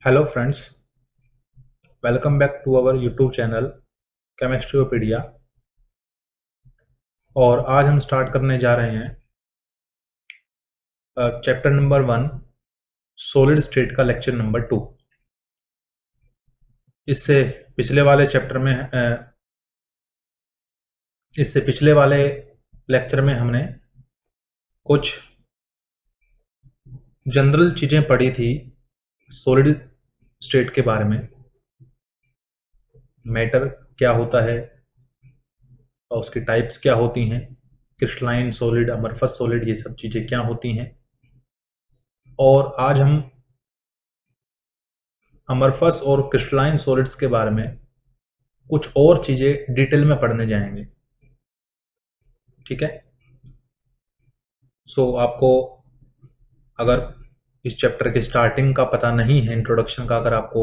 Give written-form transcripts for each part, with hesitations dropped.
Hello friends, welcome back to our YouTube channel Chemistryopedia. और आज हम स्टार्ट करने जा रहे हैं चैप्टर नंबर 1 सॉलिड स्टेट का लेक्चर नंबर 2। इससे पिछले वाले चैप्टर में इससे पिछले वाले लेक्चर में हमने कुछ जनरल चीज़ें पढ़ी थी सॉलिड स्टेट के बारे में। मैटर क्या होता है और उसकी टाइप्स क्या होती हैं, क्रिस्टलाइन सॉलिड, अमरफस सॉलिड, ये सब चीज़ें क्या होती हैं। और आज हम अमरफस और क्रिस्टलाइन सॉलिड्स के बारे में कुछ और चीज़ें डिटेल में पढ़ने जाएंगे। ठीक है। आपको अगर इस चैप्टर के स्टार्टिंग का पता नहीं है, इंट्रोडक्शन का अगर आपको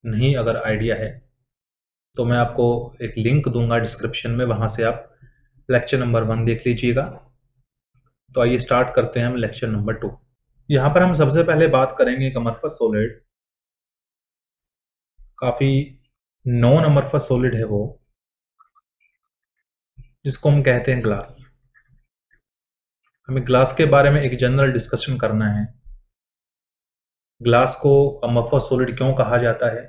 नहीं अगर आइडिया है, तो मैं आपको एक लिंक दूंगा डिस्क्रिप्शन में, वहां से आप लेक्चर नंबर 1 देख लीजिएगा। तो आइए स्टार्ट करते हैं हम लेक्चर नंबर 2। यहाँ पर हम सबसे पहले बात करेंगे एक अमरफस सॉलिड, काफी नॉन अमरफस सॉलिड है वो, जिसको हम कहते हैं ग्लास। हमें ग्लास के बारे में एक जनरल डिस्कशन करना है। ग्लास को अमरफस सॉलिड क्यों कहा जाता है,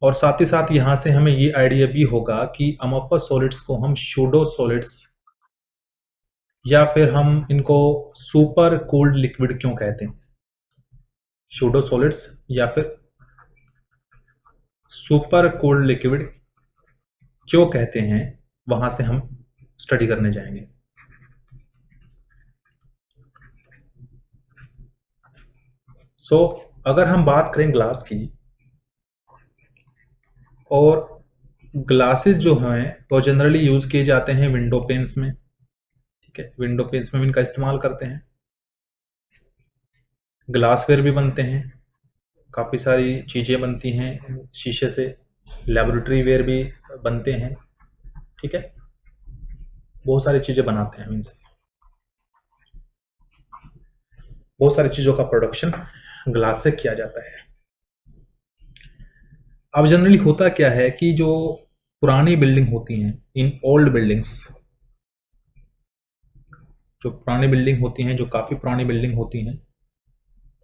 और साथ ही साथ यहां से हमें ये आइडिया भी होगा कि अमरफस सॉलिड्स को हम शूडो सॉलिड्स या फिर हम इनको सुपर कूल्ड लिक्विड क्यों कहते हैं। शूडो सॉलिड्स या फिर सुपर कूल्ड लिक्विड क्यों कहते हैं, वहां से हम स्टडी करने जाएंगे। अगर हम बात करें ग्लास की, और ग्लासेस जो हैं वो जनरली यूज किए जाते हैं विंडो पेन्स में। ठीक है, विंडो पेन्स में इनका इस्तेमाल करते हैं। ग्लासवेयर भी बनते हैं, काफ़ी सारी चीज़ें बनती हैं शीशे से। लेबोरेटरी वेयर भी बनते हैं। ठीक है, बहुत सारी चीज़ें बनाते हैं हम इनसे। बहुत सारी चीज़ों का प्रोडक्शन ग्लास से किया जाता है। अब जनरली होता क्या है कि जो पुरानी बिल्डिंग होती हैं, इन ओल्ड बिल्डिंग्स, जो पुरानी बिल्डिंग होती हैं, जो काफ़ी पुरानी बिल्डिंग होती हैं,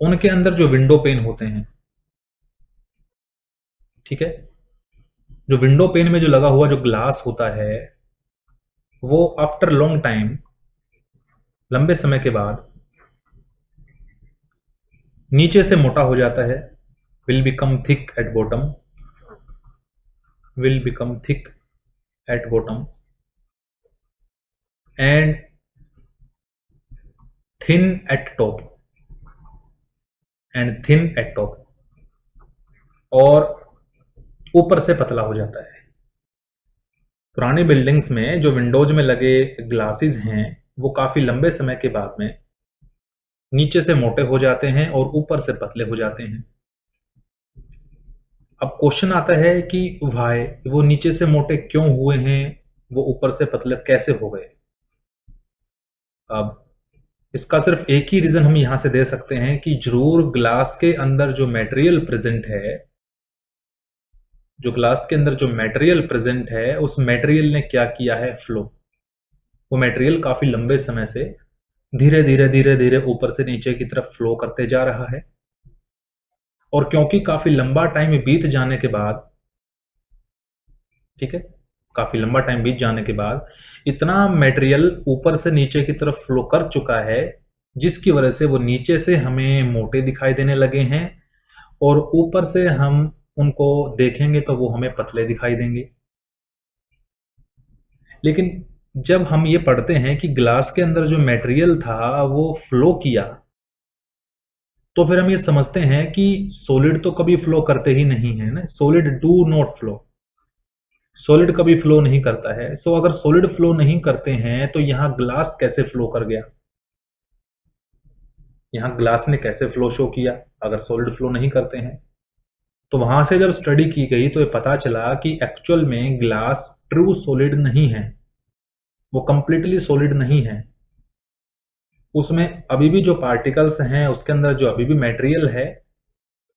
उनके अंदर जो विंडो पेन होते हैं, ठीक है, जो विंडो पेन में जो लगा हुआ जो ग्लास होता है, वो आफ्टर लॉन्ग टाइम, लंबे समय के बाद नीचे से मोटा हो जाता है। Will become thick at bottom, will become thick at bottom and thin eight top, and thin eight top, और ऊपर से पतला हो जाता है। पुरानी बिल्डिंग्स में जो विंडोज में लगे ग्लासेस हैं, वो काफी लंबे समय के बाद में नीचे से मोटे हो जाते हैं और ऊपर से पतले हो जाते हैं। अब क्वेश्चन आता है कि वाई, वो नीचे से मोटे क्यों हुए हैं, वो ऊपर से पतले कैसे हो गए। अब इसका सिर्फ एक ही रीजन हम यहां से दे सकते हैं कि जरूर ग्लास के अंदर जो मटेरियल प्रेजेंट है, जो ग्लास के अंदर जो मटेरियल प्रेजेंट है, उस मटेरियल ने क्या किया है, फ्लो। वो मटेरियल काफी लंबे समय से धीरे धीरे धीरे धीरे ऊपर से नीचे की तरफ फ्लो करते जा रहा है। और क्योंकि काफी लंबा टाइम बीत जाने के बाद, ठीक है, काफी लंबा टाइम बीत जाने के बाद इतना मटेरियल ऊपर से नीचे की तरफ फ्लो कर चुका है, जिसकी वजह से वो नीचे से हमें मोटे दिखाई देने लगे हैं, और ऊपर से हम उनको देखेंगे तो वो हमें पतले दिखाई देंगे। लेकिन जब हम ये पढ़ते हैं कि ग्लास के अंदर जो मटेरियल था वो फ्लो किया, तो फिर हम ये समझते हैं कि सॉलिड तो कभी फ्लो करते ही नहीं है ना। Solid do not flow, solid कभी फ्लो नहीं करता है। अगर सॉलिड फ्लो नहीं करते हैं तो यहां ग्लास कैसे फ्लो कर गया, यहां ग्लास ने कैसे फ्लो शो किया अगर सॉलिड फ्लो नहीं करते हैं। तो वहां से जब स्टडी की गई तो ये पता चला कि एक्चुअल में ग्लास ट्रू सॉलिड नहीं है, वो कंप्लीटली सॉलिड नहीं है। उसमें अभी भी जो पार्टिकल्स हैं, उसके अंदर जो अभी भी मटेरियल है,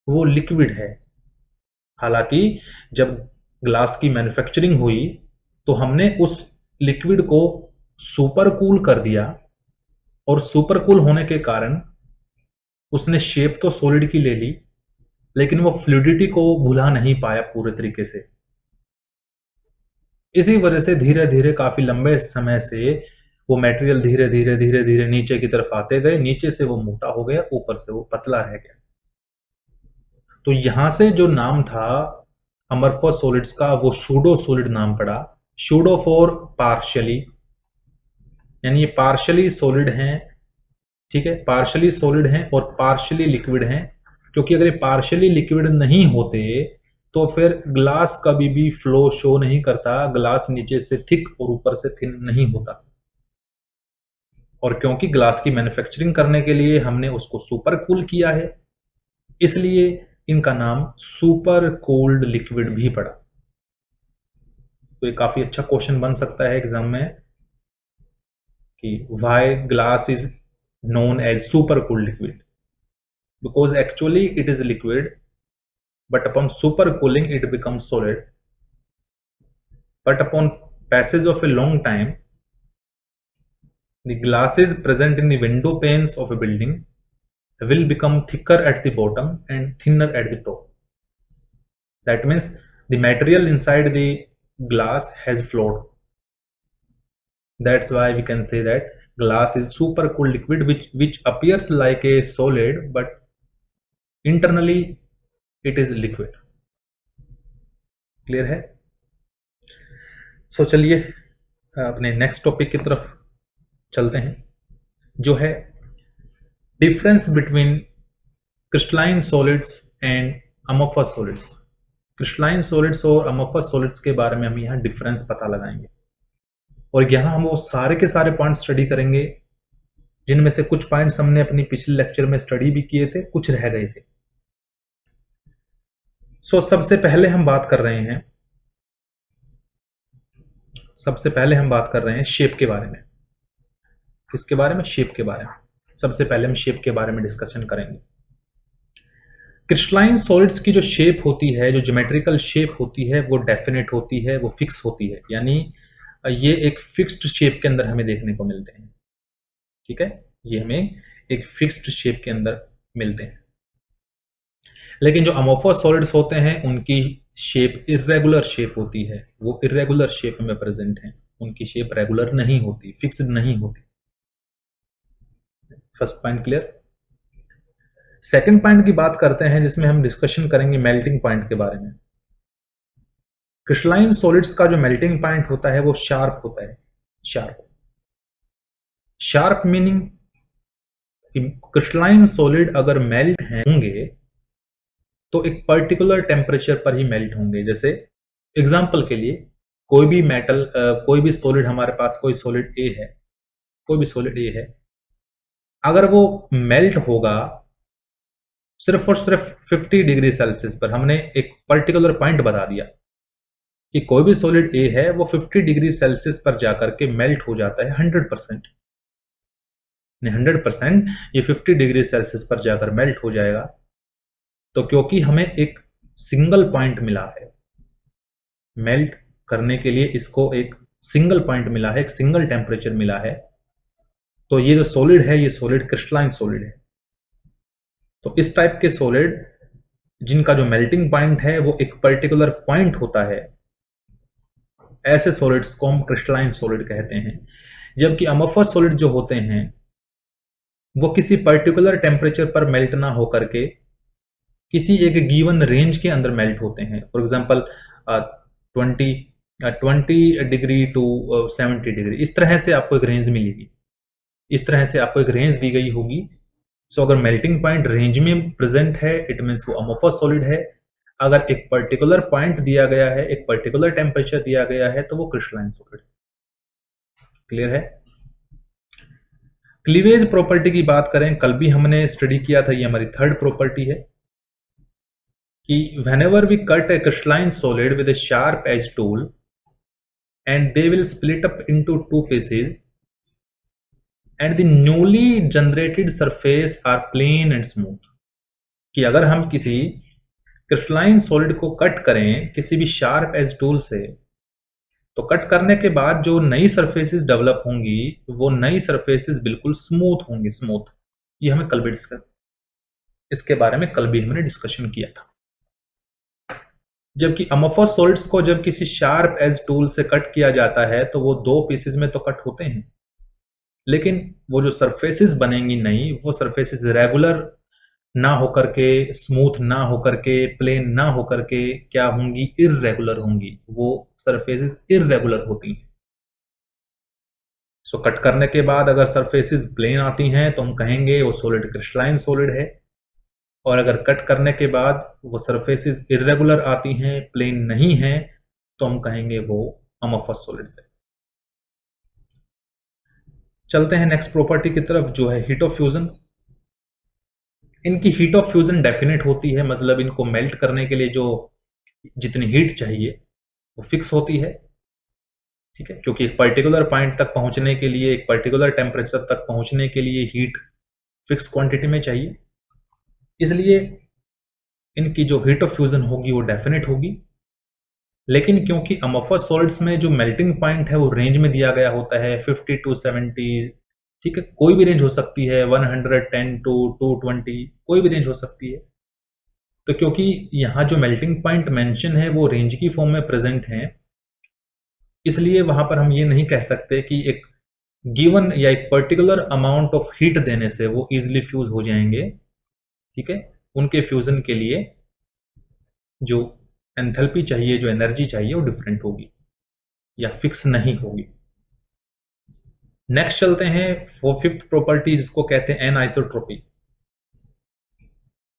वो लिक्विड है। हालांकि जब ग्लास की मैन्युफैक्चरिंग हुई तो हमने उस लिक्विड को सुपर कूल कर दिया, और सुपर कूल होने के कारण उसने शेप तो सॉलिड की ले ली, लेकिन वो फ्लूइडिटी को भुला नहीं पाया पूरे तरीके से। इसी वजह से धीरे धीरे काफी लंबे समय से वो मटेरियल धीरे धीरे धीरे धीरे नीचे की तरफ आते गए, नीचे से वो मोटा हो गया, ऊपर से वो पतला रह गया। तो यहां से जो नाम था अमorphous सॉलिड्स का, वो सूडो सॉलिड नाम पड़ा। सूडो फॉर पार्शियली, यानी ये पार्शियली सॉलिड हैं, ठीक है, पार्शियली सॉलिड हैं और पार्शियली लिक्विड हैं। क्योंकि अगर ये पार्शियली लिक्विड नहीं होते तो फिर ग्लास कभी भी फ्लो शो नहीं करता, ग्लास नीचे से थिक और ऊपर से थिन नहीं होता। और क्योंकि ग्लास की मैन्युफैक्चरिंग करने के लिए हमने उसको सुपर कूल किया है, इसलिए इनका नाम सुपर कूल्ड लिक्विड भी पड़ा। तो ये काफी अच्छा क्वेश्चन बन सकता है एग्जाम में कि why glass is known as supercooled liquid, because actually it is liquid, but upon supercooling it becomes solid, but upon passage of a long time the glasses present in the window panes of a building will become thicker at the bottom and thinner at the top. That means the material inside the glass has flowed. That's why we can say that glass is supercooled liquid, which appears like a solid but internally it is liquid. Clear है? सो चलिए अपने next topic की तरफ चलते हैं, जो है difference between crystalline solids and amorphous solids. Crystalline solids और अमorphous सॉलिड्स के बारे में हम यहाँ डिफरेंस पता लगाएंगे, और यहाँ हम वो सारे के सारे पॉइंट स्टडी करेंगे जिनमें से कुछ पॉइंट्स हमने अपनी पिछले लेक्चर में स्टडी भी किए थे, कुछ रह गए थे। सो सबसे पहले हम बात कर रहे हैं शेप के बारे में। किसके बारे में? शेप के बारे में। सबसे पहले हम शेप के बारे में डिस्कशन करेंगे। क्रिस्टलाइन सॉलिड्स की जो शेप होती है, जो ज्योमेट्रिकल शेप होती है, वो डेफिनेट होती है, वो फिक्स होती है, यानी ये एक फिक्स्ड शेप के अंदर हमें देखने को मिलते हैं। ठीक है, ये हमें एक फिक्स्ड शेप के अंदर मिलते हैं। लेकिन जो अमorphous सॉलिड्स होते हैं उनकी शेप इर्रेगुलर शेप होती है, वो इर्रेगुलर शेप में प्रेजेंट हैं, उनकी शेप रेगुलर नहीं होती, फिक्स्ड नहीं होती। First point clear. Second point की बात करते हैं, जिसमें हम डिस्कशन करेंगे मेल्टिंग पॉइंट के बारे में। क्रिस्टलाइन सॉलिड्स का जो मेल्टिंग पॉइंट होता है वो शार्प होता है। शार्प मीनिंग क्रिस्टलाइन सॉलिड अगर मेल्ट होंगे तो एक पर्टिकुलर टेम्परेचर पर ही मेल्ट होंगे। जैसे एग्जांपल के लिए कोई भी मेटल, कोई भी सॉलिड, हमारे पास कोई सॉलिड ए है, कोई भी सॉलिड ए है, अगर वो मेल्ट होगा सिर्फ और सिर्फ 50 डिग्री सेल्सियस पर, हमने एक पर्टिकुलर पॉइंट बता दिया कि कोई भी सॉलिड ए है वो 50 डिग्री सेल्सियस पर जाकर के मेल्ट हो जाता है 100%। 100% ये 50 डिग्री सेल्सियस पर जाकर मेल्ट हो जाएगा। तो क्योंकि हमें एक सिंगल पॉइंट मिला है मेल्ट करने के लिए, इसको एक सिंगल पॉइंट मिला है, एक सिंगल टेम्परेचर मिला है, तो ये जो सॉलिड है ये सॉलिड क्रिस्टलाइन सॉलिड है। तो इस टाइप के सॉलिड जिनका जो मेल्टिंग पॉइंट है वो एक पर्टिकुलर पॉइंट होता है, ऐसे सॉलिड्स को हम क्रिस्टलाइन सॉलिड कहते हैं। जबकि अमorphous सॉलिड जो होते हैं वो किसी पर्टिकुलर टेम्परेचर पर मेल्ट ना होकर के किसी एक गिवन रेंज के अंदर मेल्ट होते हैं। For example 20 degree to 70 degree, इस तरह से आपको एक रेंज मिलेगी, इस तरह से आपको एक रेंज दी गई होगी। सो अगर मेल्टिंग पॉइंट रेंज में प्रेजेंट है, इट मीन्स वो अमorphous सॉलिड है। अगर एक पर्टिकुलर पॉइंट दिया गया है, एक पर्टिकुलर टेम्परेचर दिया गया है, तो वो क्रिस्टलाइन सॉलिड। क्लियर है? क्लीवेज प्रॉपर्टी की बात करें, कल भी हमने स्टडी किया था, ये हमारी थर्ड प्रॉपर्टी है कि whenever we cut a crystalline solid with a sharp edge tool and they will split up into two pieces and the newly generated surface are plain and smooth, कि अगर हम किसी क्रिस्टलाइन सॉलिड को cut करें किसी भी sharp as tool से, तो कट करने के बाद जो नई सरफेसेस डेवलप होंगी वो नई सरफेसेस बिल्कुल स्मूथ होंगी, स्मूथ। ये हमें कल भी इसके बारे में कल भी हमने डिस्कशन किया था। जबकि अमोफस सॉलिड्स को जब किसी शार्प एज टूल से कट किया जाता है तो वो दो पीसेस में तो कट होते हैं, लेकिन वो जो सरफेसेस बनेंगी नई, वो सरफेसेस रेगुलर ना होकर के, स्मूथ ना होकर के, प्लेन ना होकर के क्या होंगी, इररेगुलर होंगी। वो सरफेसेस इररेगुलर होती हैं। सो कट करने के बाद अगर सरफेसेस प्लेन आती हैं तो हम कहेंगे वो सॉलिड क्रिस्टलाइन सॉलिड है, और अगर कट करने के बाद वो सरफेसेस इरेगुलर आती हैं, प्लेन नहीं है, तो हम कहेंगे वो अमोफस सॉलिड्स है। चलते हैं नेक्स्ट प्रॉपर्टी की तरफ, जो है हीट ऑफ फ्यूजन। इनकी हीट ऑफ फ्यूजन डेफिनेट होती है, मतलब इनको मेल्ट करने के लिए जो जितनी हीट चाहिए वो फिक्स होती है, ठीक है, क्योंकि एक पर्टिकुलर पॉइंट तक पहुंचने के लिए, एक पर्टिकुलर टेम्परेचर तक पहुंचने के लिए हीट फिक्स क्वांटिटी में चाहिए, इसलिए इनकी जो हीट ऑफ फ्यूजन होगी वो डेफिनेट होगी। लेकिन क्योंकि अमोफस सॉलिड्स में जो मेल्टिंग पॉइंट है वो रेंज में दिया गया होता है 50 टू 70, ठीक है, कोई भी रेंज हो सकती है, 110 टू 220, कोई भी रेंज हो सकती है। तो क्योंकि यहाँ जो मेल्टिंग पॉइंट मेंशन है वो रेंज की फॉर्म में प्रेजेंट है, इसलिए वहां पर हम ये नहीं कह सकते कि एक गिवन या एक पर्टिकुलर अमाउंट ऑफ हीट देने से वो इजिली फ्यूज हो जाएंगे, ठीक है। उनके फ्यूजन के लिए जो एंथैल्पी चाहिए, जो एनर्जी चाहिए, वो डिफरेंट होगी या फिक्स नहीं होगी। नेक्स्ट चलते हैं फिफ्थ प्रॉपर्टी, जिसको कहते हैं anisotropy.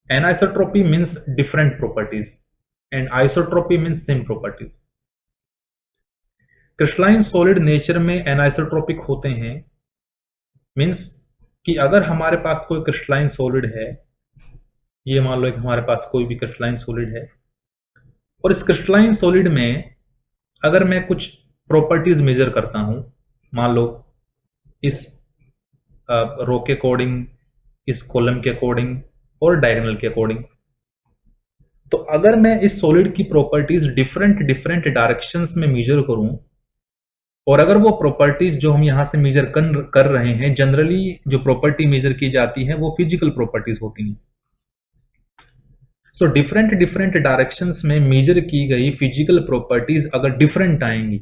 Anisotropy means different properties and isotropy means same properties. Crystalline solid nature में एनआइसोट्रोपिक होते हैं, मींस कि अगर हमारे पास कोई क्रिस्टलाइन सॉलिड है, ये मान लो कि हमारे पास कोई भी क्रिस्टलाइन सॉलिड है, और इस क्रिस्टलाइन सॉलिड में अगर मैं कुछ प्रॉपर्टीज मेजर करता हूं, मान लो इस रो के अकॉर्डिंग, इस कॉलम के अकॉर्डिंग और डायगोनल के अकॉर्डिंग, तो अगर मैं इस सॉलिड की प्रॉपर्टीज डिफरेंट डिफरेंट डायरेक्शंस में मेजर करूं, और अगर वो प्रॉपर्टीज जो हम यहां से मेजर कर रहे हैं, जनरली जो प्रॉपर्टी मेजर की जाती है वो फिजिकल प्रॉपर्टीज होती हैं। सो डिफरेंट डिफरेंट डायरेक्शंस में मेजर की गई फिजिकल प्रॉपर्टीज अगर डिफरेंट आएंगी,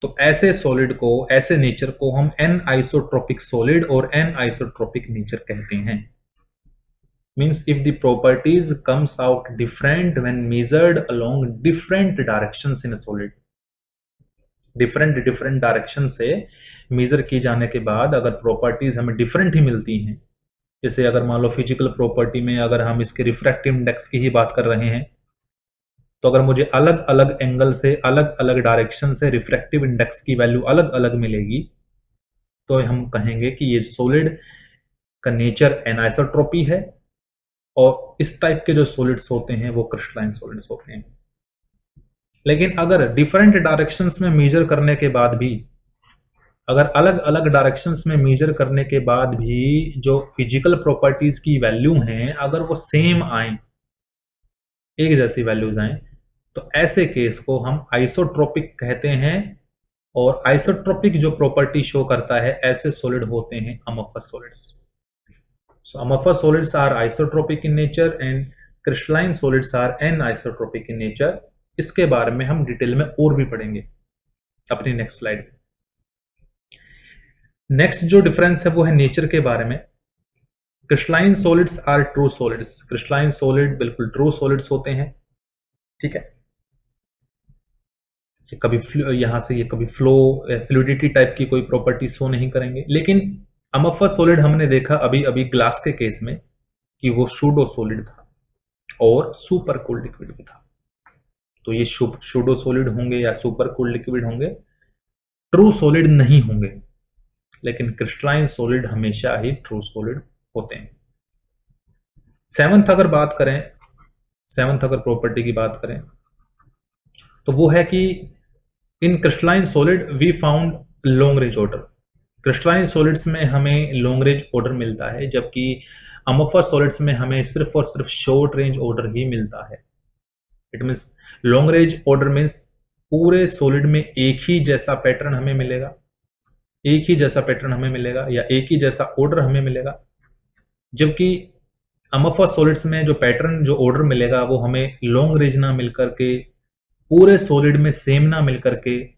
तो ऐसे सॉलिड को, ऐसे नेचर को हम एन आइसोट्रोपिक सॉलिड और एन आइसोट्रोपिक नेचर कहते हैं। Means if the properties comes out different when measured along different directions in a solid, different different direction से मेजर की जाने के बाद अगर प्रॉपर्टीज हमें डिफरेंट ही मिलती हैं, जैसे अगर मान लो फिजिकल प्रॉपर्टी में अगर हम इसके रिफ्रैक्टिव इंडेक्स की ही बात कर रहे हैं, तो अगर मुझे अलग अलग एंगल से, अलग अलग डायरेक्शन से रिफ्रैक्टिव इंडेक्स की वैल्यू अलग अलग मिलेगी, तो हम कहेंगे कि ये सॉलिड का नेचर एनाइसोट्रोपी है, और इस टाइप के जो सॉलिड्स होते हैं वो क्रिस्टलाइन सॉलिड्स होते हैं। लेकिन अगर डिफरेंट डायरेक्शंस में मेजर करने के बाद भी, अगर अलग अलग डायरेक्शंस में मेजर करने के बाद भी जो फिजिकल प्रॉपर्टीज की वैल्यू हैं अगर वो सेम आए, एक जैसी वैल्यूज आए, तो ऐसे केस को हम आइसोट्रोपिक कहते हैं। और आइसोट्रोपिक जो प्रॉपर्टी शो करता है, ऐसे सॉलिड होते हैं amorphous solids. So amorphous solids are isotropic in nature and crystalline solids are anisotropic in nature. इसके बारे में हम डिटेल में और भी पढ़ेंगे अपनी नेक्स्ट स्लाइड। नेक्स्ट जो डिफरेंस है वो है नेचर के बारे में। Crystalline solids are true solids. Crystalline solid बिल्कुल ट्रू सॉलिड्स होते हैं, ठीक है। ये कभी यहां से ये कभी फ्लो, फ्लूइडिटी टाइप की कोई प्रॉपर्टी शो नहीं करेंगे। लेकिन अमोफस सॉलिड हमने देखा अभी अभी ग्लास के केस में कि वो सूडो सॉलिड था और सुपर कूल्ड लिक्विड भी था। तो ये सूडो सॉलिड होंगे या सुपर कूल्ड लिक्विड होंगे, ट्रू सॉलिड नहीं होंगे। लेकिन क्रिस्टलाइन सॉलिड हमेशा ही ट्रू सॉलिड होते हैं। सेवंथ अगर बात करें, सेवंथ अगर प्रॉपर्टी की बात करें, तो वो है कि in crystalline solid we found long range order. Crystalline solids में हमें लॉन्ग रेंज ऑर्डर मिलता है, जबकि अमोफस सॉलिड्स में हमें सिर्फ और सिर्फ शॉर्ट रेंज ऑर्डर ही मिलता है। It means long range order means पूरे सॉलिड में एक ही जैसा पैटर्न हमें मिलेगा, एक ही जैसा पैटर्न हमें मिलेगा या एक ही जैसा ऑर्डर हमें मिलेगा। जबकि अमोफस सॉलिड्स में जो पैटर्न जो ऑर्डर मिलेगा वो हमें लॉन्ग रेंज ना मिलकर के, पूरे सॉलिड में सेम ना मिलकर के,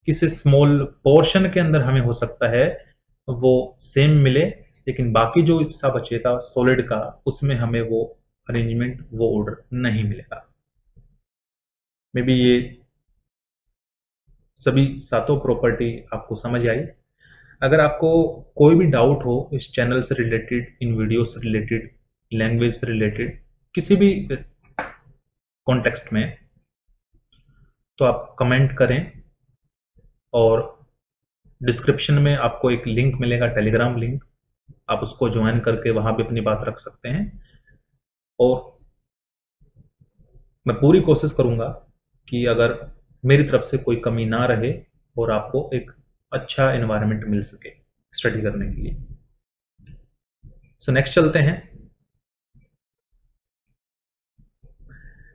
किसी स्मॉल पोर्शन के अंदर हमें हो सकता है वो सेम मिले, लेकिन बाकी जो हिस्सा बचेगा सॉलिड का उसमें हमें वो अरेंजमेंट वो ऑर्डर नहीं मिलेगा। मे बी ये सभी सातों प्रॉपर्टी आपको समझ आई। अगर आपको कोई भी डाउट हो इस चैनल से रिलेटेड, इन वीडियो से रिलेटेड, लैंग्वेज से रिलेटेड, किसी भी कॉन्टेक्स्ट में, तो आप कमेंट करें और डिस्क्रिप्शन में आपको एक लिंक मिलेगा, टेलीग्राम लिंक, आप उसको ज्वाइन करके वहां भी अपनी बात रख सकते हैं। और मैं पूरी कोशिश करूंगा कि अगर मेरी तरफ से कोई कमी ना रहे और आपको एक अच्छा एनवायरनमेंट मिल सके स्टडी करने के लिए। सो नेक्स्ट चलते हैं,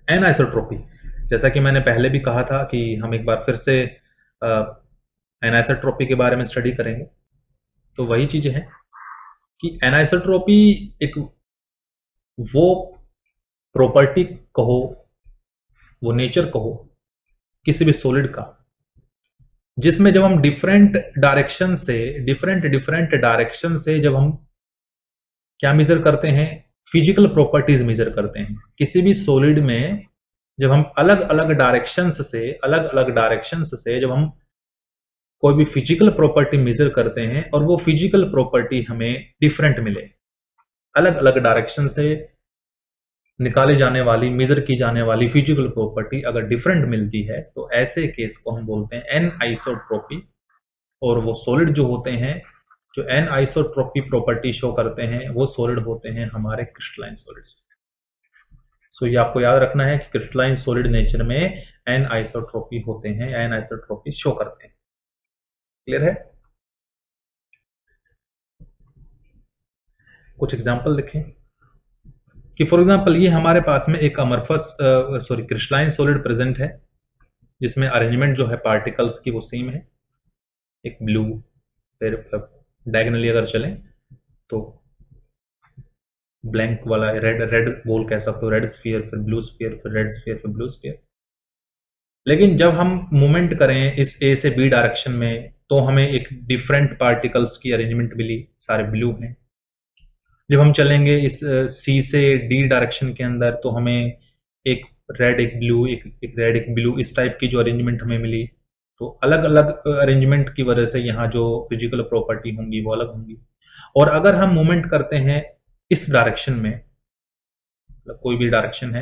एनआइसोट्रोपी। जैसा कि मैंने पहले भी कहा था कि हम एक बार फिर से एनआइसोट्रोपी के बारे में स्टडी करेंगे। तो वही चीजें हैं कि एनआइसोट्रोपी एक वो प्रॉपर्टी कहो, वो नेचर कहो किसी भी सॉलिड का, जिसमें जब हम डिफरेंट डायरेक्शन से जब हम क्या मेजर करते हैं, फिजिकल प्रॉपर्टीज मेजर करते हैं किसी भी सॉलिड में, जब हम अलग अलग डायरेक्शंस से जब हम कोई भी फिजिकल प्रॉपर्टी मेजर करते हैं और वो फिजिकल प्रॉपर्टी हमें डिफरेंट मिले, अलग अलग डायरेक्शन से निकाले जाने वाली, मेजर की जाने वाली फिजिकल प्रॉपर्टी अगर डिफरेंट मिलती है तो ऐसे केस को हम बोलते हैं एनआइसोट्रोपी। और वो सॉलिड जो होते हैं जो एनआइसोट्रोपी प्रॉपर्टी शो करते हैं वो सॉलिड होते हैं हमारे क्रिस्टलाइन सॉलिड्स। सो ये आपको याद रखना है कि क्रिस्टलाइन सॉलिड नेचर में एनआइसोट्रोपी होते हैं, एनआइसोट्रोपी शो करते हैं। क्लियर है? कुछ एग्जांपल देखें कि फॉर एग्जांपल ये हमारे पास में एक अमरफस क्रिस्टलाइन सॉलिड प्रेजेंट है, जिसमें अरेंजमेंट जो है पार्टिकल्स की वो सेम है, एक ब्लू, फिर डायगोनली अगर चलें तो ब्लैंक वाला रेड बोल कह सकते हो, रेड स्फीयर, फिर ब्लू स्फीयर, फिर रेड स्फीयर, फिर ब्लू स्फीयर। लेकिन जब हम मूवमेंट करें इस ए से बी डायरेक्शन में तो हमें एक डिफरेंट पार्टिकल्स की अरेंजमेंट मिली, सारे ब्लू हैं। जब हम चलेंगे इस सी से डी डायरेक्शन के अंदर तो हमें एक रेड एक ब्लू, एक रेड एक ब्लू, इस टाइप की जो अरेंजमेंट हमें मिली। तो अलग अलग अरेंजमेंट की वजह से यहाँ जो फिजिकल प्रॉपर्टी होंगी वो अलग होंगी। और अगर हम मूवमेंट करते हैं इस डायरेक्शन में, मतलब कोई भी डायरेक्शन है,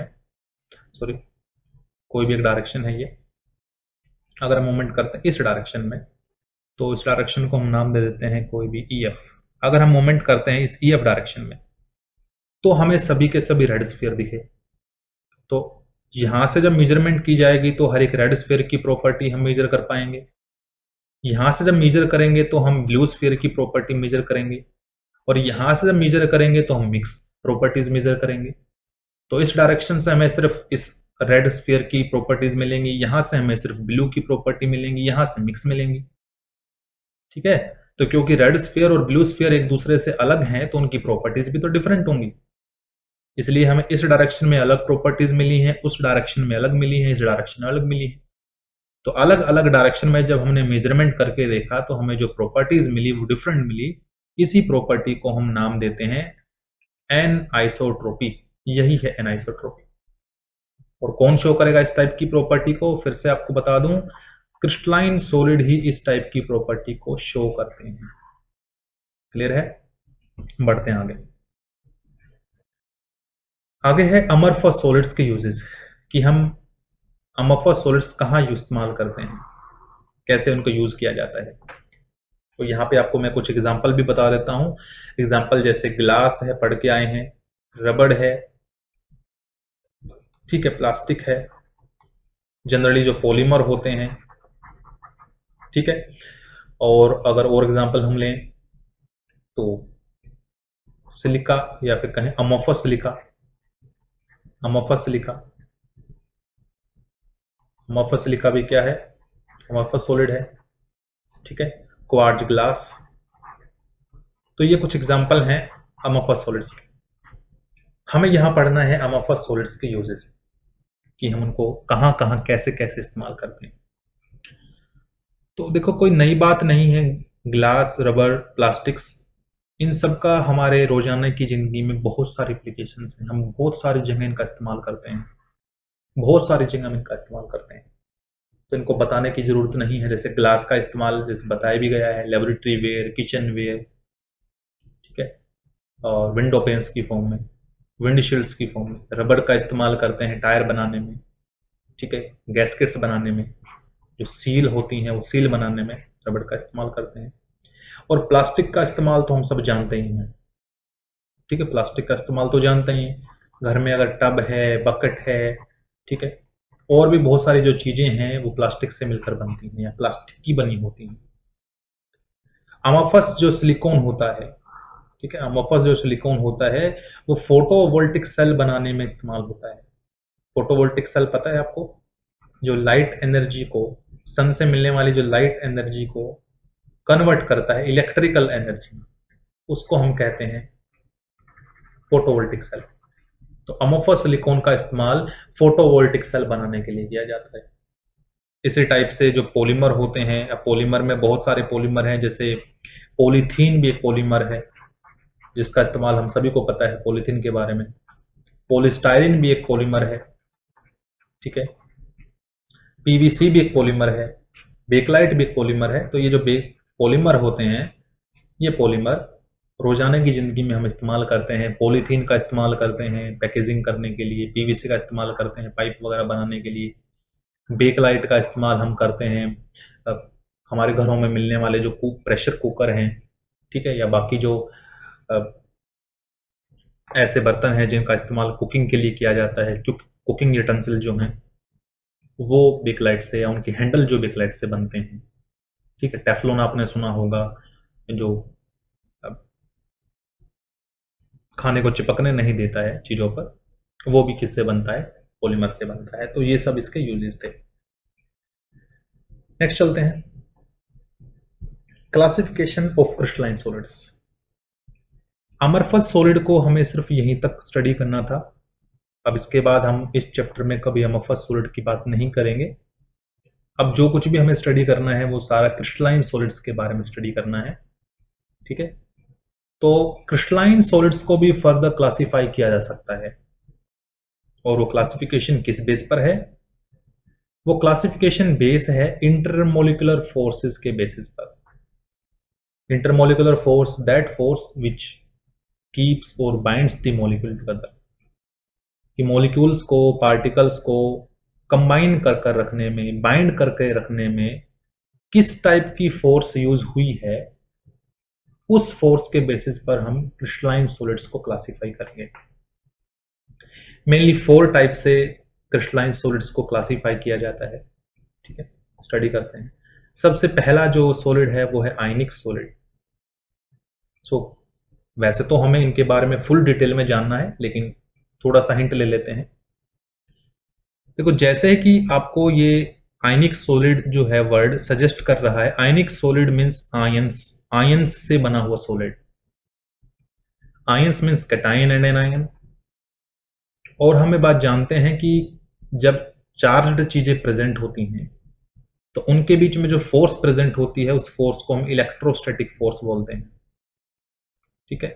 कोई भी एक डायरेक्शन है ये, अगर हम मूवमेंट करते हैं इस डायरेक्शन में तो इस डायरेक्शन को हम नाम दे देते हैं कोई भी EF। अगर हम मूवमेंट करते हैं इस EF डायरेक्शन में तो हमें सभी के सभी रेड स्फीयर दिखे। तो यहां से जब मेजरमेंट की जाएगी तो हर एक रेड स्फीयर की प्रॉपर्टी हम मेजर कर पाएंगे। यहां से जब मेजर करेंगे तो हम ब्लू स्फीयर की प्रॉपर्टी मेजर करेंगे, और यहां से जब मेजर करेंगे तो हम मिक्स प्रॉपर्टीज मेजर करेंगे। तो इस डायरेक्शन से हमें सिर्फ इस रेड स्फीयर की प्रॉपर्टीज मिलेंगी, यहां से हमें सिर्फ ब्लू की प्रॉपर्टी मिलेंगी, यहां से मिक्स मिलेंगी। ठीक है? तो क्योंकि रेड स्फीयर और ब्लू स्फीयर एक दूसरे से अलग हैं तो उनकी प्रॉपर्टीज भी तो डिफरेंट होंगी, इसलिए हमें इस डायरेक्शन में अलग प्रॉपर्टीज मिली हैं, उस डायरेक्शन में अलग मिली हैं, इस डायरेक्शन में अलग मिली है। तो अलग अलग डायरेक्शन में जब हमने मेजरमेंट करके देखा तो हमें जो प्रॉपर्टीज मिली वो डिफरेंट मिली। इसी प्रॉपर्टी को हम नाम देते हैं एनआइसोट्रोपी। यही है एनआइसोट्रोपी। और कौन शो करेगा इस टाइप की प्रॉपर्टी को? फिर से आपको बता दूं, क्रिस्टलाइन सॉलिड ही इस टाइप की प्रॉपर्टी को शो करते हैं। क्लियर है? बढ़ते हैं आगे। आगे है अमरफस सॉलिड्स के यूजेस, कि हम अमरफस सॉलिड्स कहाँ इस्तेमाल करते हैं, कैसे उनको यूज किया जाता है। तो यहाँ पे आपको मैं कुछ एग्जांपल भी बता देता हूँ। एग्जांपल जैसे ग्लास है, पढ़ के आए हैं, रबड़ है, ठीक है, प्लास्टिक है, जनरली जो पॉलीमर होते हैं, ठीक है। और अगर और एग्जांपल हम लें तो सिलिका या फिर कहें amorphous silica, amorphous silica, amorphous silica भी क्या है, अमोफस सॉलिड है। ठीक है, क्वार्ट्ज ग्लास। तो ये कुछ एग्जांपल हैं अमोफस सॉलिड्स के। हमें यहां पढ़ना है अमोफस सॉलिड्स के यूजेस, कि हम उनको कहां कहां कैसे कैसे इस्तेमाल करते हैं। तो देखो, कोई नई बात नहीं है, ग्लास, रबर, प्लास्टिक्स, इन सब का हमारे रोजाना की जिंदगी में बहुत सारे एप्लीकेशंस हैं। हम बहुत सारी जगह इनका इस्तेमाल करते हैं, बहुत सारी जगह हम इनका इस्तेमाल करते हैं। तो इनको बताने की जरूरत नहीं है। जैसे ग्लास का इस्तेमाल जैसे बताया भी गया है, लेबोरेटरी वेयर, किचन वेयर, ठीक है, और विंडो पेन्स की फॉर्म में, विंडशील्ड्स की फॉर्म में। रबर का इस्तेमाल करते हैं टायर बनाने में, ठीक है, गैस्केट्स बनाने में, जो सील होती हैं वो सील बनाने में रबर का इस्तेमाल करते हैं। और प्लास्टिक का इस्तेमाल तो हम सब जानते ही हैं, ठीक है, प्लास्टिक का इस्तेमाल तो जानते ही हैं। घर में अगर टब है, बकेट है, ठीक है, और भी बहुत सारी जो चीजें हैं वो प्लास्टिक से मिलकर बनती हैं या प्लास्टिक की बनी होती हैं। अमोफस जो सिलिकॉन होता है, ठीक है, अमोफस जो सिलिकॉन होता है वो फोटोवोल्टिक सेल बनाने में इस्तेमाल होता है। फोटोवोल्टिक सेल पता है आपको, जो लाइट एनर्जी को, सन से मिलने वाली जो लाइट एनर्जी को कन्वर्ट करता है इलेक्ट्रिकल एनर्जी में, उसको हम कहते हैं फोटोवोल्टिक सेल। तो अमोफस सिलिकॉन का इस्तेमाल फोटोवोल्टिक सेल बनाने के लिए किया जाता है। इसी टाइप से जो पॉलीमर होते हैं, अब पॉलीमर में बहुत सारे पॉलीमर हैं, जैसे पॉलीथीन भी एक पॉलीमर है जिसका इस्तेमाल हम सभी को पता है पॉलीथीन के बारे में। पॉलीस्टाइरिन भी एक पॉलीमर है, ठीक है, पीवीसी भी एक पॉलीमर है, बेकलाइट भी एक पॉलीमर है। तो ये जो पॉलीमर होते हैं, ये पॉलीमर रोजाना की जिंदगी में हम इस्तेमाल करते हैं। पॉलीथीन का इस्तेमाल करते हैं पैकेजिंग करने के लिए, पीवीसी का इस्तेमाल करते हैं पाइप वगैरह बनाने के लिए, बेकलाइट का इस्तेमाल हम करते हैं हमारे घरों में मिलने वाले जो प्रेशर कुकर हैं, ठीक है, या बाकी जो ऐसे बर्तन हैं जिनका इस्तेमाल कुकिंग के लिए किया जाता है, क्योंकि कुकिंग यूटेंसिल जो हैं वो बेकलाइट से या उनके हैंडल जो बेकलाइट से बनते हैं, ठीक है। टेफ्लॉन आपने सुना होगा, जो खाने को चिपकने नहीं देता है चीजों पर, वो भी किससे बनता है, पॉलीमर से बनता है। तो ये सब इसके यूजेस थे। नेक्स्ट चलते हैं, classification of crystalline solids. Amorphous solid को हमें सिर्फ यहीं तक स्टडी करना था। अब इसके बाद हम इस चैप्टर में कभी अमरफस सॉलिड की बात नहीं करेंगे। अब जो कुछ भी हमें स्टडी करना है वो सारा क्रिस्टलाइन सॉलिड्स के बारे में स्टडी करना है, ठीक है। तो क्रिस्टलाइन सॉलिड्स को भी फर्दर क्लासिफाई किया जा सकता है, और वो क्लासिफिकेशन किस बेस पर है, वो क्लासिफिकेशन बेस है इंटरमोलिकुलर फोर्सेस के बेसिस पर। Intermolecular force, that force which keeps और बाइंड्स द मॉलिक्यूल टुगेदर, कि मॉलिक्यूल्स को, पार्टिकल्स को कंबाइन कर कर रखने में, बाइंड करके रखने में किस टाइप की फोर्स यूज हुई है, उस फोर्स के बेसिस पर हम क्रिस्टलाइन सॉलिड्स को क्लासिफाई करेंगे। मेनली 4 टाइप से क्रिस्टलाइन सॉलिड्स को क्लासिफाई किया जाता है, ठीक है, स्टडी करते हैं। सबसे पहला जो सॉलिड है वो है आयनिक सॉलिड। सो वैसे तो हमें इनके बारे में फुल डिटेल में जानना है, लेकिन थोड़ा सा हिंट ले लेते हैं। देखो, जैसे कि आपको ये आयनिक सॉलिड जो है वर्ड सजेस्ट कर रहा है, आयनिक सॉलिड मींस आयंस, आयंस से बना हुआ solid. Ions means cation and anion. और हमें बात जानते हैं कि जब चार्ज्ड चीजें प्रेजेंट होती हैं तो उनके बीच में जो फोर्स प्रेजेंट होती है उस फोर्स को हम इलेक्ट्रोस्टैटिक फोर्स बोलते हैं, ठीक है।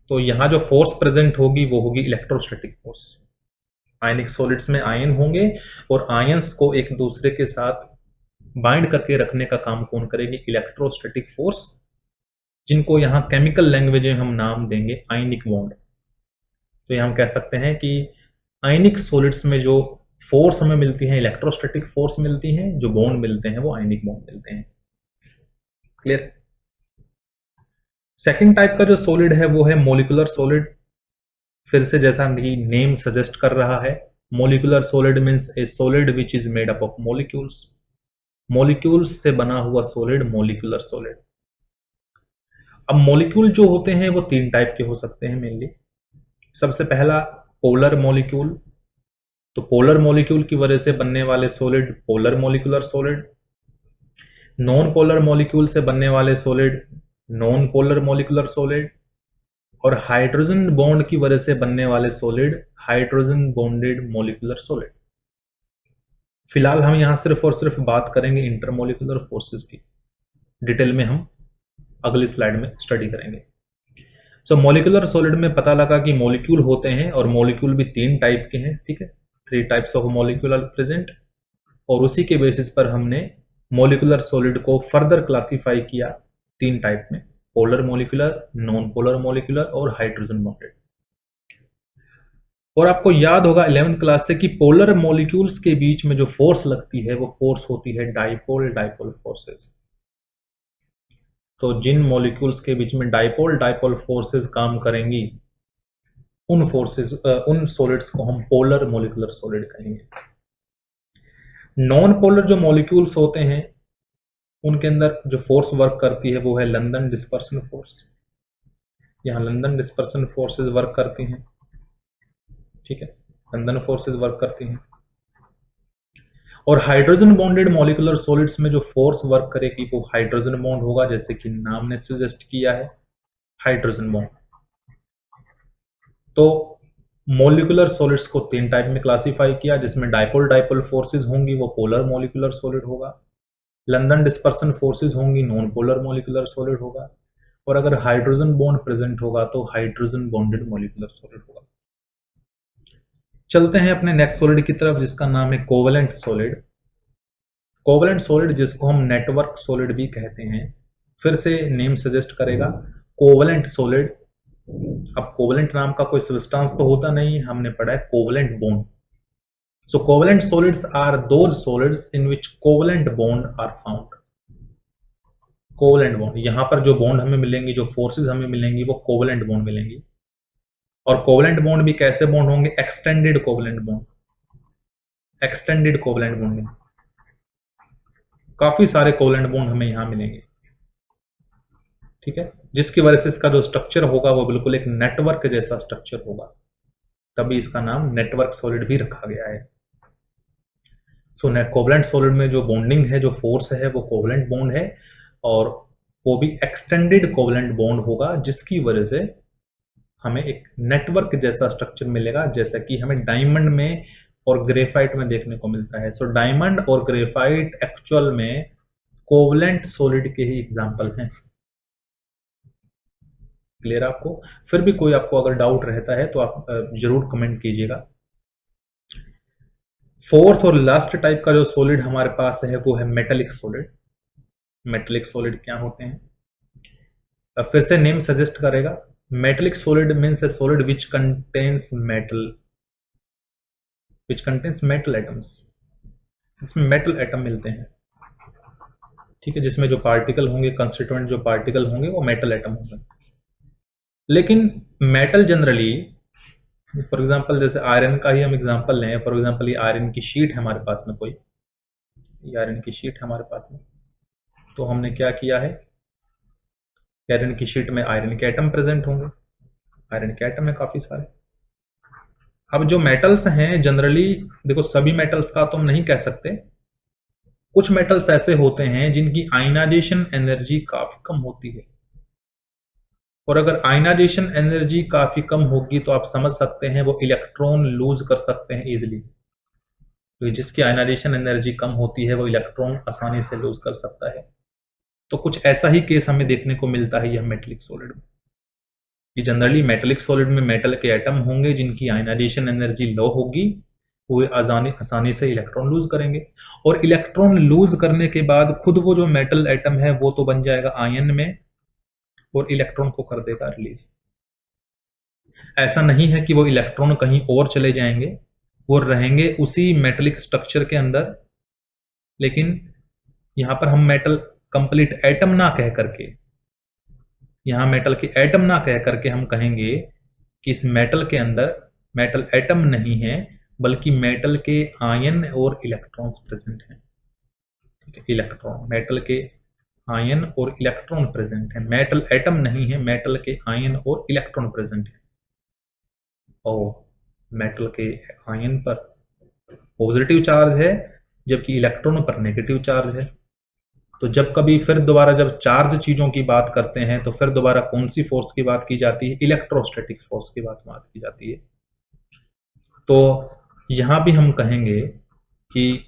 तो यहां जो फोर्स प्रेजेंट होगी वो होगी इलेक्ट्रोस्टैटिक फोर्स। आयनिक सॉलिड्स में आयन होंगे और आयंस को एक दूसरे के साथ बाइंड करके रखने का काम कौन करेगी, इलेक्ट्रोस्टैटिक फोर्स, जिनको यहां केमिकल लैंग्वेज में हम नाम देंगे आयनिक बॉन्ड। तो यह हम कह सकते हैं कि आयनिक सॉलिड्स में जो फोर्स हमें मिलती है, इलेक्ट्रोस्टैटिक फोर्स मिलती है, जो बॉन्ड मिलते हैं वो आयनिक बॉन्ड मिलते हैं। क्लियर। सेकंड टाइप का जो सॉलिड है वो है मोलिकुलर सॉलिड। फिर से जैसा नेम सजेस्ट कर रहा है, molecular solid means A solid which is made up of molecules. Molecules से बना हुआ सॉलिड मोलिकुलर सॉलिड। अब मॉलिक्यूल जो होते हैं वो 3 टाइप के हो सकते हैं मेनली। सबसे पहला पोलर मॉलिक्यूल, तो पोलर मॉलिक्यूल की वजह से बनने वाले solid polar molecular solid. Non polar molecule से बनने वाले solid non polar molecular solid. और हाइड्रोजन बॉन्ड की वजह से बनने वाले solid hydrogen bonded molecular solid. फिलहाल हम यहां सिर्फ और सिर्फ बात करेंगे इंटरमॉलिक्यूलर फोर्सेस की, डिटेल में हम अगली स्लाइड में स्टडी करेंगे। सो मॉलिक्यूलर सॉलिड में पता लगा कि मॉलिक्यूल होते हैं और मॉलिक्यूल भी 3 टाइप के हैं, ठीक है, 3 types of molecule are present. और उसी के बेसिस पर हमने मॉलिक्यूलर सॉलिड को फर्दर क्लासिफाई किया 3 टाइप में, polar molecular, non polar molecular और हाइड्रोजन बॉन्डेड। और आपको याद होगा 11th क्लास से कि पोलर मॉलिक्यूल्स के बीच में जो फोर्स लगती है वो फोर्स होती है डाइपोल डाइपोल फोर्सेस। तो जिन मॉलिक्यूल्स के बीच में डाइपोल डाइपोल फोर्सेस काम करेंगी उन फोर्सेस उन सॉलिड्स को हम पोलर मॉलिक्यूलर सॉलिड कहेंगे। नॉन पोलर जो मॉलिक्यूल्स होते हैं उनके अंदर जो फोर्स वर्क करती है वो है लंदन डिस्पर्सन फोर्स। यहां लंदन डिस्पर्सन फोर्सेस वर्क करती हैं, ठीक है, लंदन फोर्सेस वर्क करती हैं। और हाइड्रोजन बॉन्डेड मॉलिक्यूलर सॉलिड्स में जो फोर्स वर्क करेगी वो हाइड्रोजन बॉन्ड होगा, जैसे कि नाम ने सजेस्ट किया है, हाइड्रोजन बॉन्ड। तो मॉलिक्यूलर सॉलिड्स को 3 टाइप में क्लासिफाई किया, जिसमें डाइपोल डाइपोल फोर्सेस होंगी वो पोलर मॉलिक्यूलर सॉलिड होगा, लंदन डिस्पर्सन फोर्सेस होंगी नॉन पोलर मॉलिक्यूलर सॉलिड होगा, और अगर हाइड्रोजन बॉन्ड प्रेजेंट होगा तो हाइड्रोजन बॉन्डेड मॉलिक्यूलर सॉलिड होगा। चलते हैं अपने नेक्स्ट सॉलिड की तरफ जिसका नाम है कोवेलेंट सॉलिड। कोवेलेंट सॉलिड जिसको हम नेटवर्क सॉलिड भी कहते हैं, फिर से नेम सजेस्ट करेगा कोवेलेंट सॉलिड। अब कोवेलेंट नाम का कोई सब्सटेंस तो होता नहीं, हमने पढ़ा है covalent bond. So covalent solids are those solids in which covalent bond are found. Covalent bond, यहां पर जो बॉन्ड हमें मिलेंगी, जो फोर्सेस हमें मिलेंगी वो कोवेलेंट बॉन्ड मिलेंगी। और कोवेलेंट बॉन्ड भी कैसे बॉन्ड होंगे? Extended covalent bond. Extended covalent bond, काफी सारे कोवेलेंट बॉन्ड हमें यहां मिलेंगे, ठीक है, जिसकी वजह से इसका जो स्ट्रक्चर होगा वो बिल्कुल एक नेटवर्क जैसा स्ट्रक्चर होगा, तभी इसका नाम नेटवर्क सॉलिड भी रखा गया है। सो कोवेलेंट सॉलिड में जो बॉन्डिंग है, जो फोर्स है वो कोवेलेंट बॉन्ड है, और वो भी एक्सटेंडेड कोवेलेंट बॉन्ड होगा, जिसकी वजह से हमें एक नेटवर्क जैसा स्ट्रक्चर मिलेगा, जैसा कि हमें डायमंड में और ग्रेफाइट में देखने को मिलता है। सो डायमंड और ग्रेफाइट एक्चुअल में कोवेलेंट सॉलिड के ही एग्जांपल हैं। क्लियर आपको? फिर भी कोई आपको अगर डाउट रहता है तो आप जरूर कमेंट कीजिएगा। फोर्थ और लास्ट टाइप का जो सॉलिड हमारे पास है वो है मेटेलिक सॉलिड। मेटेलिक सॉलिड क्या होते हैं? फिर से नेम सजेस्ट करेगा, metallic solid means A solid which contains metal, which contains metal atoms. इसमें मेटल एटम मिलते हैं, ठीक है, जिसमें जो पार्टिकल होंगे, कंस्टिट्यूएंट जो पार्टिकल होंगे वो मेटल एटम होंगे। लेकिन मेटल जनरली, फॉर एग्जांपल जैसे आयरन का ही हम एग्जांपल लें, फॉर एग्जांपल ये आयरन की शीट है हमारे पास में, कोई आयरन की शीट हमारे पास में, तो हमने क्या किया है, आयरन की शीट में आयरन के एटम प्रेजेंट होंगे, आयरन के एटम है काफी सारे। अब जो मेटल्स हैं जनरली, देखो सभी मेटल्स का तो हम नहीं कह सकते, कुछ मेटल्स ऐसे होते हैं जिनकी आयनाइजेशन एनर्जी काफी कम होती है, और अगर आयनाइजेशन एनर्जी काफी कम होगी तो आप समझ सकते हैं वो इलेक्ट्रॉन लूज कर सकते हैं इजिली। तो जिसकी आयनाइजेशन एनर्जी कम होती है वो इलेक्ट्रॉन आसानी से लूज कर सकता है। तो कुछ ऐसा ही केस हमें देखने को मिलता है यह मेटेलिक सॉलिड में। कि जनरली मेटेलिक सॉलिड में मेटल के एटम होंगे जिनकी आयनाइजेशन एनर्जी लो होगी, वो आसानी से इलेक्ट्रॉन लूज करेंगे, और इलेक्ट्रॉन लूज करने के बाद खुद वो जो मेटल एटम है वो तो बन जाएगा आयन में और इलेक्ट्रॉन को कर देगा रिलीज। ऐसा नहीं है कि वो इलेक्ट्रॉन कहीं और चले जाएंगे, वो रहेंगे उसी मेटेलिक स्ट्रक्चर के अंदर, लेकिन यहां पर हम मेटल कंप्लीट एटम ना कह करके, यहां मेटल की एटम ना कह करके हम कहेंगे कि इस मेटल के अंदर मेटल एटम नहीं है, बल्कि मेटल के आयन और इलेक्ट्रॉन्स प्रेजेंट हैं, ठीक है, इलेक्ट्रॉन, मेटल के आयन और इलेक्ट्रॉन प्रेजेंट है। मेटल एटम नहीं है, मेटल के आयन और इलेक्ट्रॉन प्रेजेंट है। और मेटल के आयन पर पॉजिटिव चार्ज है जबकि इलेक्ट्रॉन पर नेगेटिव चार्ज है। तो जब कभी फिर दोबारा जब चार्ज चीजों की बात करते हैं तो फिर दोबारा कौन सी फोर्स की बात की जाती है? इलेक्ट्रोस्टैटिक फोर्स की बात की जाती है। तो यहां भी हम कहेंगे कि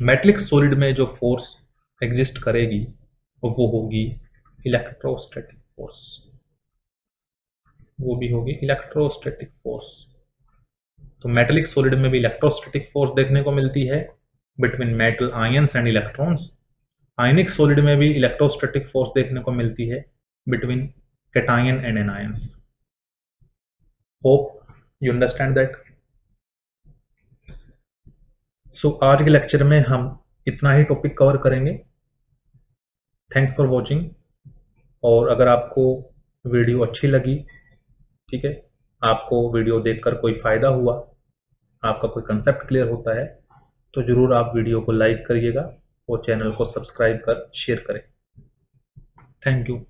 मेटलिक सॉलिड में जो फोर्स एग्जिस्ट करेगी वो होगी इलेक्ट्रोस्टैटिक फोर्स, वो भी होगी इलेक्ट्रोस्टैटिक फोर्स। तो मेटलिक सॉलिड में भी इलेक्ट्रोस्टैटिक फोर्स देखने को मिलती है between metal ions and electrons. Ionic solid में भी इलेक्ट्रोस्टैटिक फोर्स देखने को मिलती है between cation and anions. Hope you understand that. So आज के लेक्चर में हम इतना ही टॉपिक कवर करेंगे। Thanks for watching. और अगर आपको वीडियो अच्छी लगी, ठीक है, आपको वीडियो देखकर कोई फायदा हुआ, आपका कोई कंसेप्ट क्लियर होता है, तो जरूर आप वीडियो को लाइक करिएगा और चैनल को सब्सक्राइब कर शेयर करें। Thank you.